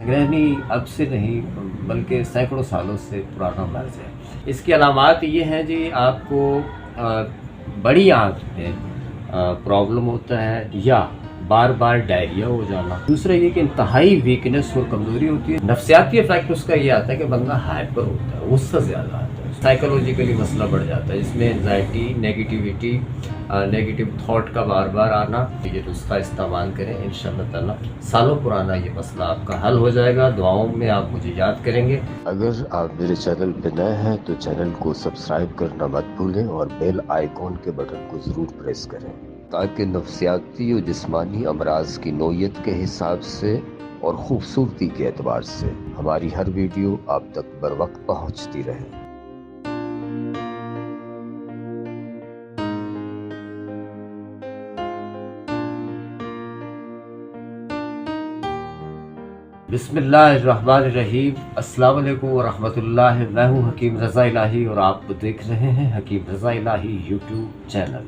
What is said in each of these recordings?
संग्रहणी अब से नहीं बल्कि सैकड़ों सालों से पुराना मर्ज है। इसकी अलामात ये हैं जी, आपको बड़ी आंत में प्रॉब्लम होता है या बार बार डायरिया हो जाना। दूसरा ये कि इंतहाई वीकनेस और कमज़ोरी होती है। नफ्सियाती इफेक्ट उसका ये आता है कि बंदा हाइपर होता है, गुस्सा ज़्यादा आता है, साइकोलॉजिकली मसला बढ़ जाता है, जिसमें एंजाइटी, नेगेटिविटी, नेगेटिव थॉट का बार बार आना। ये नुस्खा इस्तेमाल करें, इंशाअल्लाह ताला सालों पुराना ये मसला आपका हल हो जाएगा। दुआओं में आप मुझे याद करेंगे। अगर आप मेरे चैनल पे नए हैं तो चैनल को सब्सक्राइब करना मत भूलें और बेल आइकॉन के बटन को ज़रूर प्रेस करें, ताकि नफ्सियाती और जिस्मानी अमराज की नोयत के हिसाब से और ख़ूबसूरती के एतबार से हमारी हर वीडियो आप तक बर वक्त पहुँचती रहे। बिस्मिल्लाहिर्रहमानिर्रहीम। अस्सलाम वालेकुम व रहमतुल्लाह। मैं हूँ हकीम रज़ा इलाही और आप देख रहे हैं हकीम रज़ा इलाही यूट्यूब चैनल।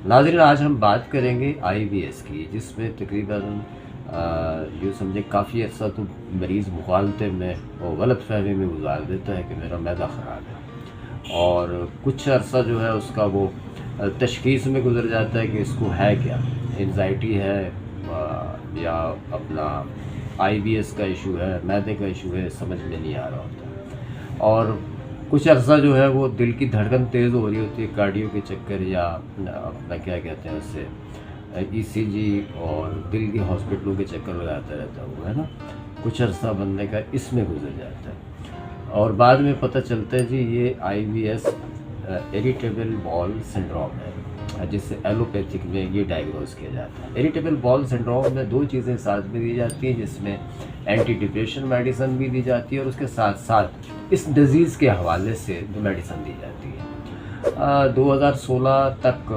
नाज़रीन, आज हम बात करेंगे IBS की, जिसमें तकरीबन यूँ समझे काफ़ी अर्सा तो मरीज़ मुगालते में और गलत फहमी में गुजार देता है कि मेरा मैदा ख़राब है, और कुछ अर्सा जो है उसका वो तशख़ीस में गुजर जाता है कि इसको है क्या, एंजाइटी है या अपना IBS का इशू है, मैदे का इशू है, समझ में नहीं आ रहा होता। और कुछ अर्सा जो है वो दिल की धड़कन तेज़ हो रही होती है, कार्डियो के चक्कर या अपना क्या कहते हैं उससे ECG और दिल के हॉस्पिटलों के चक्कर लगाता रहता है वो, है ना। कुछ अर्सा बनने का इसमें गुजर जाता है और बाद में पता चलता है जी ये IBS इरिटेबल बॉल सिंड्रोम है, जिससे एलोपैथिक में ये डायग्नोज किया जाता है। इरिटेबल बॉल सिंड्रोम में दो चीज़ें साथ में दी जाती हैं, जिसमें एंटी डिप्रेशन मेडिसिन भी दी जाती है और उसके साथ साथ इस डिज़ीज़ के हवाले से जो मेडिसिन दी जाती है। 2016 तक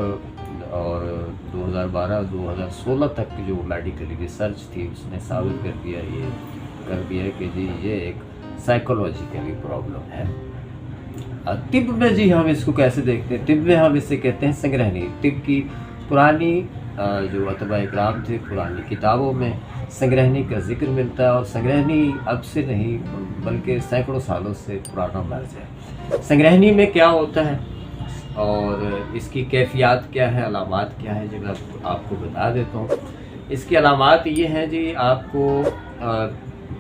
और 2012-2016 तक जो मेडिकल रिसर्च थी उसने साबित कर दिया कि जी ये एक साइकोलॉजिकली प्रॉब्लम है। तिब में जी हम इसको कैसे देखते हैं, तिब में हम इसे कहते हैं संग्रहणी। तिब की पुरानी जो अतबा इकराम थे, पुरानी किताबों में संग्रहणी का जिक्र मिलता है, और संग्रहणी अब से नहीं बल्कि सैकड़ों सालों से पुराना मर्ज है। संग्रहणी में क्या होता है और इसकी कैफियत क्या है, अलामात क्या है, जो मैं आपको बता देता हूँ। इसकी अलामात ये हैं जी, आपको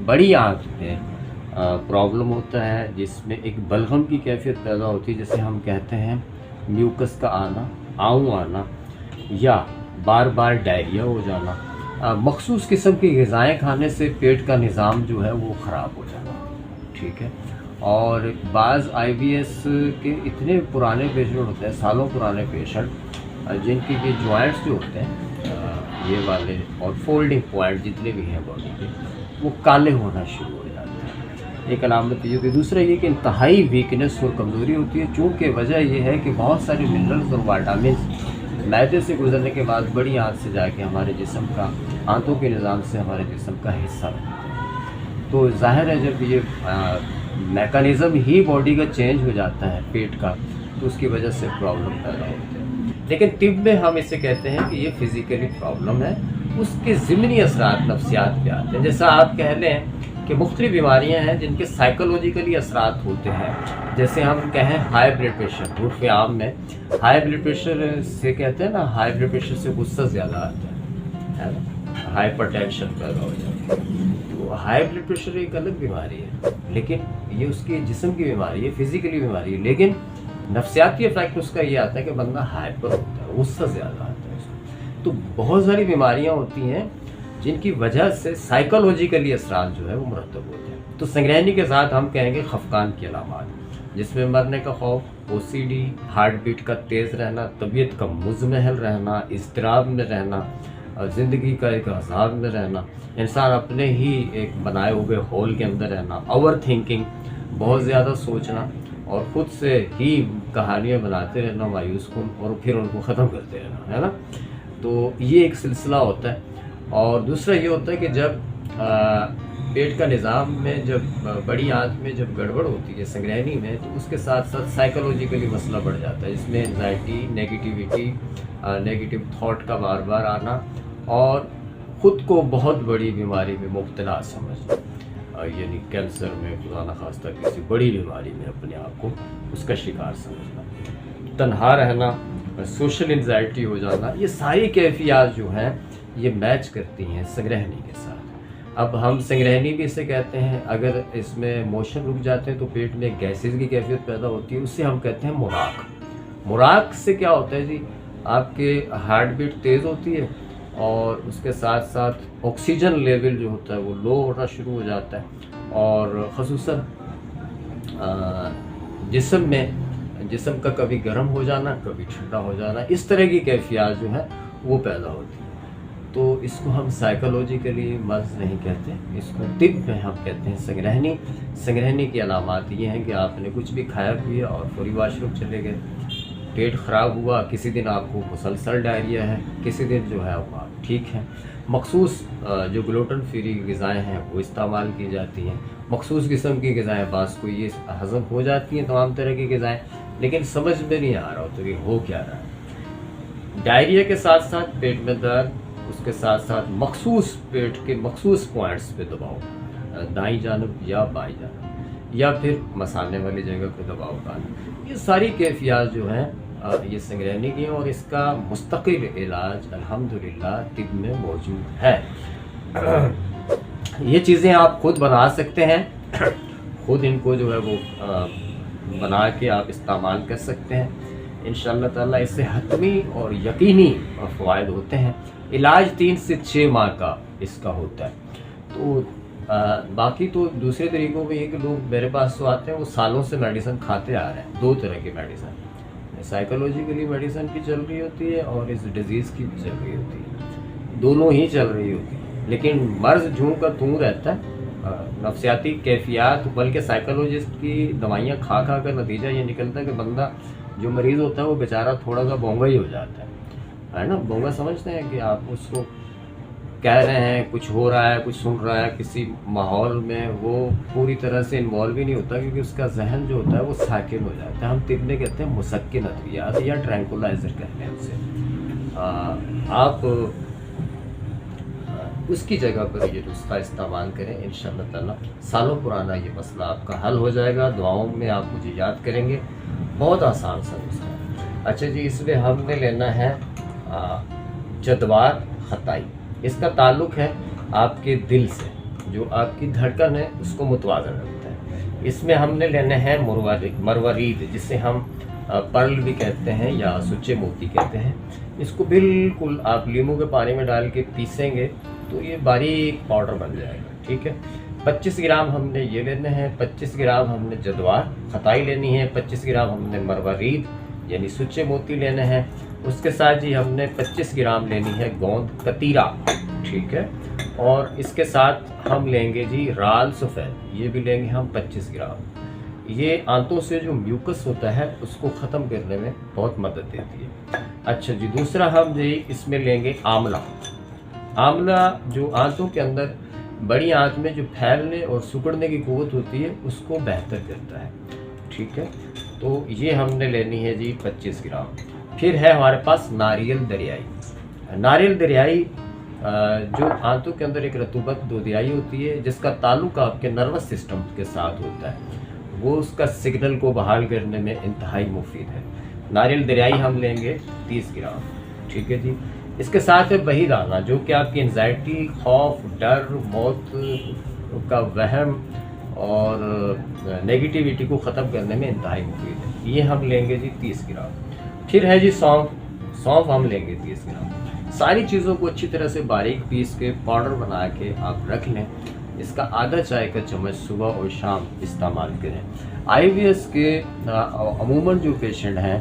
बड़ी आंत में प्रॉब्लम होता है, जिसमें एक बलगम की कैफियत पैदा होती है, जैसे हम कहते हैं म्यूकस का आना, आऊँ आना या बार बार डायरिया हो जाना। मखसूस किस्म की ग़िज़ाएँ खाने से पेट का निज़ाम जो है वो ख़राब हो जाना, ठीक है। और बाज़ IBS के इतने पुराने पेशेंट होते हैं, सालों पुराने पेशेंट, जिनकी ये जॉइंट्स जो होते हैं ये वाले और फोल्डिंग पॉइंट जितने भी हैं बॉडी के, वो काले होना शुरू हो जाते हैं। एक अलामत ये होती है। दूसरा ये कि इंतहाई वीकनेस और कमज़ोरी होती है, चूँकि वजह यह है कि बहुत सारे मिनरल्स और विटामिन्स मैदे से गुजरने के बाद बड़ी आंत से जाके हमारे जिस्म का, आंतों के निज़ाम से हमारे जिस्म का हिस्सा बनते हैं। तो ज़ाहिर है जब ये मैकेनिज़्म ही बॉडी का चेंज हो जाता है पेट का, तो उसकी वजह से प्रॉब्लम पैदा होती है। लेकिन तिब में हम इसे कहते हैं कि ये फिज़िकली प्रॉब्लम है, उसके ज़िमनी असरात नफ्सियात पे आते हैं। जैसा आप कह लें कि मुख्तलिफ़ बीमारियां हैं जिनके साइकोलॉजिकली असरात होते हैं। जैसे हम कहें हाई ब्लड प्रेशर, उर्फ़ आम में हाई ब्लड प्रेशर से कहते हैं ना, हाई ब्लड प्रेशर से गुस्सा ज़्यादा आता है ना, हाइपरटेंशन पैदा हो जाती है। तो हाई ब्लड प्रेशर एक अलग बीमारी है, लेकिन ये उसकी जिस्म की बीमारी है, फिज़िकली बीमारी है। लेकिन नफ्सियाती इफेक्ट उसका ये आता है कि बंदा हाइपर होता है, गुस्सा ज़्यादा आता है उसको। तो बहुत सारी बीमारियाँ होती हैं जिनकी वजह से साइकोलॉजिकली असरात जो है वो मुरतब होते हैं। तो संग्रहणी के साथ हम कहेंगे खफकान की अलामात, जिसमें मरने का खौफ, OCD, हार्ट बीट का तेज़ रहना, तबीयत का मुज़महल रहना, इज़्तिराब में रहना, ज़िंदगी का एक अज़ाब में रहना, इंसान अपने ही एक बनाए हुए होल के अंदर रहना, ओवर थिंकिंग, बहुत ज़्यादा सोचना और ख़ुद से ही कहानियाँ बनाते रहना मायूस कुन, और फिर उनको ख़त्म करते रहना, है ना। तो ये एक सिलसिला होता है। और दूसरा ये होता है कि जब पेट का निज़ाम में जब बड़ी आंत में जब गड़बड़ होती है संग्रहणी में, तो उसके साथ साथ साइकोलॉजिकली मसला बढ़ जाता है, जिसमें एंजाइटी, नेगेटिविटी, नेगेटिव थॉट का बार बार आना और خود کو بہت بڑی بیماری میں مبتلا سمجھنا، یعنی کینسر میں، خدا نخواستہ کسی بڑی بیماری میں اپنے آپ کو اس کا شکار سمجھنا، تنہا رہنا، سوشل انزائٹی ہو جانا، یہ ساری کیفیات جو ہیں یہ میچ کرتی ہیں سنگرہنی کے ساتھ۔ اب ہم سنگرہنی بھی اسے کہتے ہیں، اگر اس میں موشن رک جاتے ہیں تو پیٹ میں گیسز کی کیفیت پیدا ہوتی ہے، اس سے ہم کہتے ہیں مراق۔ مراق سے کیا ہوتا ہے جی، آپ کے ہارٹ بیٹ تیز ہوتی ہے اور اس کے ساتھ ساتھ آکسیجن لیول جو ہوتا ہے وہ لو ہونا شروع ہو جاتا ہے، اور خصوصاً جسم کا کبھی گرم ہو جانا، کبھی ٹھنڈا ہو جانا، اس طرح کی کیفیات جو ہیں وہ پیدا ہوتی ہیں۔ تو اس کو ہم سائیکولوجیکلی مرض نہیں کہتے، اس کو طب میں ہم کہتے ہیں سنگرہنی۔ سنگرہنی کی علامات یہ ہیں کہ آپ نے کچھ بھی کھایا پیا اور فوری واش روم چلے گئے، پیٹ خراب ہوا، کسی دن آپ کو مسلسل ڈائریا ہے، کسی دن جو ہے وہ آپ ٹھیک ہیں، مخصوص جو گلوٹن فری غذائیں ہیں وہ استعمال کی جاتی ہیں، مخصوص قسم کی غذائیں بعض کو یہ ہضم ہو جاتی ہیں تمام طرح کی غذائیں، لیکن سمجھ میں نہیں آ رہا ہوتا کہ ہو کیا رہا ہے۔ ڈائریا کے ساتھ ساتھ پیٹ میں درد، اس کے ساتھ ساتھ مخصوص پیٹ کے مخصوص پوائنٹس پہ دباؤ، دائیں جانب یا بائیں جانب، یا پھر مسانے والی جگہ پہ دباؤ ڈالنا، یہ ساری کیفیات جو ہیں یہ سنگرہنی کی ہیں، اور اس کا مستقل علاج الحمدللہ طب میں موجود ہے۔ یہ چیزیں آپ خود بنا سکتے ہیں، خود ان کو جو ہے وہ بنا کے آپ استعمال کر سکتے ہیں، انشاءاللہ تعالیٰ اس سے حتمی اور یقینی فوائد ہوتے ہیں۔ علاج 3 سے 6 ماہ کا اس کا ہوتا ہے۔ تو باقی تو دوسرے طریقوں میں یہ کہ لوگ میرے پاس تو آتے ہیں وہ سالوں سے میڈیسن کھاتے آ رہے ہیں، 2 طرح کی میڈیسن، سائیکولوجیکلی میڈیسن کی چل رہی ہوتی ہے اور اس ڈیزیز کی بھی چل رہی ہوتی ہے، دونوں ہی چل رہی ہوتی ہے، لیکن مرض جوں کا توں رہتا ہے، نفسیاتی کیفیات، بلکہ سائیکولوجسٹ کی دوائیاں کھا کھا کر نتیجہ یہ نکلتا ہے کہ بندہ جو مریض ہوتا ہے وہ بیچارہ تھوڑا سا بونگا ہی ہو جاتا ہے نا، بونگا سمجھتے ہیں کہ آپ اس کو کہہ رہے ہیں کچھ ہو رہا ہے، کچھ سن رہا ہے کسی ماحول میں، وہ پوری طرح سے انوالو ہی نہیں ہوتا کیونکہ اس کا ذہن جو ہوتا ہے وہ ساکن ہو جاتا ہے۔ ہم طب میں کہتے ہیں مسکن ادویات یا ٹرینکولائزر کہتے ہیں اسے۔ آپ اس کی جگہ پر یہ نسخہ استعمال کریں، انشاءاللہ تعالیٰ سالوں پرانا یہ مسئلہ آپ کا حل ہو جائے گا۔ دعاؤں میں آپ مجھے یاد کریں گے، بہت آسان سا نسخہ ہے۔ اچھا جی، اس میں ہم نے لینا ہے جدوار خطائی، اس کا تعلق ہے آپ کے دل سے، جو آپ کی دھڑکن ہے اس کو متوازن رکھتا ہے۔ اس میں ہم نے لینے ہیں مروارید، جسے ہم پرل بھی کہتے ہیں یا سچے موتی کہتے ہیں۔ اس کو بالکل آپ لیمو کے پانی میں ڈال کے پیسیں گے تو یہ باریک پاؤڈر بن جائے گا، ٹھیک ہے۔ 25 گرام ہم نے یہ لینے ہیں، 25 گرام ہم نے جدوار خطائی لینی ہے، 25 گرام ہم نے مروارید یعنی سچے موتی لینے ہیں۔ اس کے ساتھ جی ہم نے 25 گرام لینی ہے گوند کتیرا، ٹھیک ہے، اور اس کے ساتھ ہم لیں گے جی رال سفید، یہ بھی لیں گے ہم 25 گرام۔ یہ آنتوں سے جو میوکس ہوتا ہے اس کو ختم کرنے میں بہت مدد دیتی ہے۔ اچھا جی، دوسرا ہم جی اس میں لیں گے آملہ۔ آملہ جو آنتوں کے اندر بڑی آنت میں جو پھیلنے اور سکڑنے کی قوت ہوتی ہے اس کو بہتر کرتا ہے، ٹھیک ہے۔ تو یہ ہم نے لینی ہے جی 25 گرام۔ پھر ہے ہمارے پاس ناریل دریائی۔ ناریل دریائی جو آنتوں کے اندر ایک رطوبت دودیائی ہوتی ہے جس کا تعلق آپ کے نروس سسٹم کے ساتھ ہوتا ہے، وہ اس کا سگنل کو بحال کرنے میں انتہائی مفید ہے۔ ناریل دریائی ہم لیں گے 30 گرام، ٹھیک ہے جی۔ اس کے ساتھ ہے بہی دانہ، جو کہ آپ کی انزائٹی، خوف، ڈر، موت کا وہم اور نیگیٹیوٹی کو ختم کرنے میں انتہائی مفید ہے، یہ ہم لیں گے جی 30 گرام۔ پھر ہے جی سونف، سونف ہم لیں گے 30 گرام۔ ساری چیزوں کو اچھی طرح سے باریک پیس کے پاؤڈر بنا کے آپ رکھ لیں، اس کا آدھا چائے کا چمچ صبح اور شام استعمال کریں۔ آئی وی ایس کے عموماً جو پیشنٹ ہیں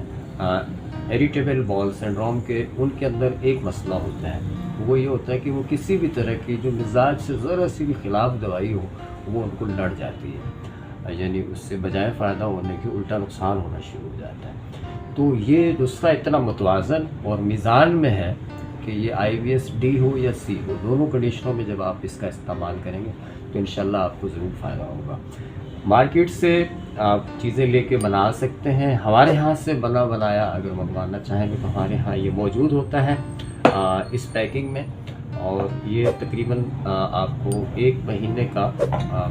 اریٹیبل باؤل سنڈروم کے، ان کے اندر ایک مسئلہ ہوتا ہے، وہ یہ ہوتا ہے کہ وہ کسی بھی طرح کی جو مزاج سے ذرا سی بھی خلاف دوائی ہو وہ ان کو لڑ جاتی ہے، یعنی اس سے بجائے فائدہ ہونے کے الٹا نقصان ہونا شروع ہو جاتا ہے۔ تو یہ نسخہ اتنا متوازن اور میزان میں ہے کہ یہ آئی وی ایس ڈی ہو یا سی ہو، دونوں کنڈیشنوں میں جب آپ اس کا استعمال کریں گے تو انشاءاللہ آپ کو ضرور فائدہ ہوگا۔ مارکیٹ سے آپ چیزیں لے کے بنا سکتے ہیں، ہمارے ہاتھ سے بنایا اگر منگوانا چاہیں گے تو ہمارے ہاں یہ موجود ہوتا ہے اس پیکنگ میں، और ये तकरीबन आपको 1 महीने का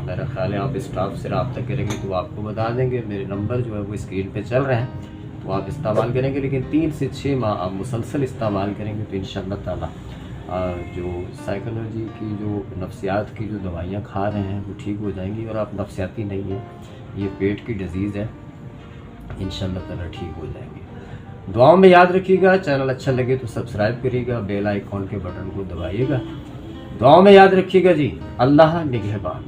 मेरा ख्याल है, आप स्टाफ से रब्ता करेंगे तो आपको बता देंगे। मेरे नंबर जो है वो स्क्रीन पे चल रहे हैं, तो आप इस्तेमाल करेंगे। लेकिन 3 से 6 माह आप मुसलसल इस्तेमाल करेंगे तो इंशाअल्लाह ताला जो साइकोलॉजी की, जो नफ्सियात की जो दवाइयाँ खा रहे हैं वो ठीक हो जाएंगी। और आप नफ्सियाती नहीं है, ये पेट की डिजीज़ है, इंशाअल्लाह ताला ठीक हो जाएंगे। दुआओं में याद रखिएगा। चैनल अच्छा लगे तो सब्सक्राइब करिएगा, बेल आइकॉन के बटन को दबाइएगा। दुआओं में याद रखिएगा जी। अल्लाह निगहबान।